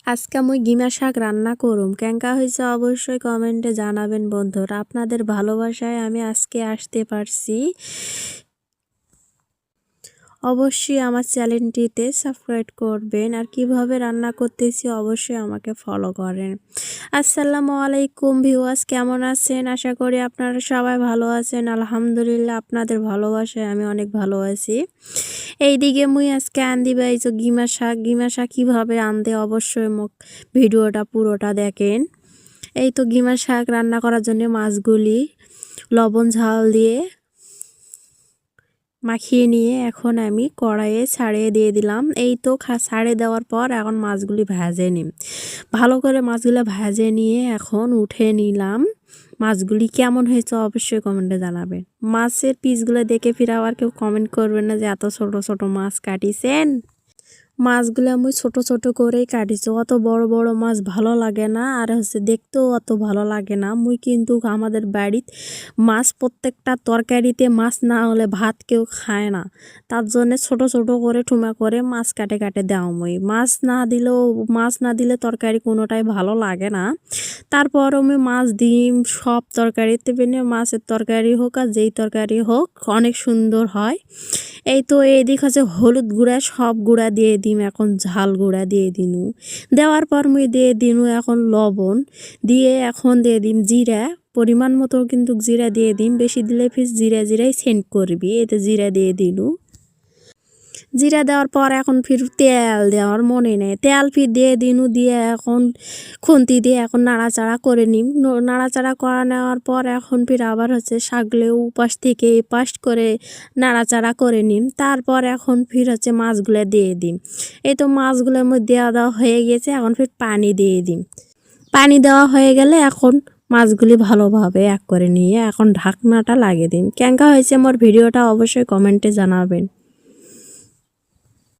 আজকে মুই গিমা শাক রান্না করুম কেঙ্কা হয়েছে অবশ্যই কমেন্টে জানাবেন বন্ধুরা। আপনাদের ভালোবাসায় আমি আজকে আসতে পারছি। অবশ্যই আমার চ্যানেলটিতে সাবস্ক্রাইব করবেন আর কিভাবে রান্না করতেছি অবশ্যই আমাকে ফলো করেন। আসসালামু আলাইকুম ভিউয়ার্স, কেমন আছেন? আশা করি আপনারা সবাই ভালো আছেন। আলহামদুলিল্লাহ, আপনাদের ভালোবাসায় আমি অনেক ভালো আছি। এইদিকে মুই আজকে আনদিবা এই যে গিমা শাক কীভাবে আনতে অবশ্যই মোক ভিডিওটা পুরোটা দেখেন। এই তো গিমা শাক রান্না করার জন্য মাছগুলি লবণ ঝাল দিয়ে মাখিয়ে নিয়ে এখন আমি কড়াইয়ে ছাড়িয়ে দিয়ে দিলাম। এই তো ছাড়িয়ে দেওয়ার পর এখন মাছগুলি ভেজে নিই। ভালো করে মাছগুলো ভেজে নিয়ে এখন উঠে নিলাম। মাছগুলি কেমন হয়েছে অবশ্যই কমেন্টে জানাবেন। মাছের পিসগুলো দেখে ফিরে আবার কেউ কমেন্ট করবেন না যে এত ছোট ছোট মাছ কাটিছেন। মাছগুলো আমি ছোট ছোট করেই কাটিছি, অত বড় বড় মাছ ভালো লাগে না, আর দেখতেও অত ভালো লাগে না। মুই কিন্তু আমাদের বাড়িতে মাছ প্রত্যেকটা তরকারিতে মাছ না হলে ভাত কেউ খায় না, তার জন্য ছোট ছোট করে ঠুমা করে মাছ কাটে কাটে দেওয়া। মুই মাছ না দিলে তরকারি কোনোটাই ভালো লাগে না। তারপর আমি মাছ ডিম সব তরকারিতে বেনে মাছের তরকারি হোক আর যেই তরকারি হোক অনেক সুন্দর হয়। এই তো এদিক হচ্ছে হলুদ গুঁড়া সব গুঁড়া দিয়ে দিম, এখন ঝাল গুঁড়া দিয়ে দিনু। দেওয়ার পর মুই দিয়ে দিনু এখন লবণ দিয়ে এখন দিয়ে দিম জিরা, পরিমাণ মতো কিন্তু জিরা দিয়ে দিম, বেশি দিলে ফিস জিরাই সেন্ট করবি। এতে জিরা দিয়ে দিনু। জিরা দেওয়ার পর এখন ফির তেল দেওয়ার মনে নেই, তেল ফির দিয়ে দিনু, দিয়ে এখন খুন্তি দিয়ে এখন নাড়াচাড়া করে নিম। নাড়াচাড়া করা নেওয়ার পর এখন ফির আবার শাকলে উপাস থেকে এপাশ করে নাড়াচাড়া করে নিম। তারপর এখন ফির মাছগুলো দিয়ে দিম। এই তো মাছগুলোর মধ্যে দেওয়া হয়ে গেছে, এখন ফির পানি দিয়ে দিম। পানি দেওয়া হয়ে গেলে এখন মাছগুলি ভালোভাবে এক করে নিয়ে এখন ঢাকনাটা লাগিয়ে দিন। কেঙ্কা হয়েছে মোর ভিডিওটা অবশ্যই কমেন্টে জানাবেন।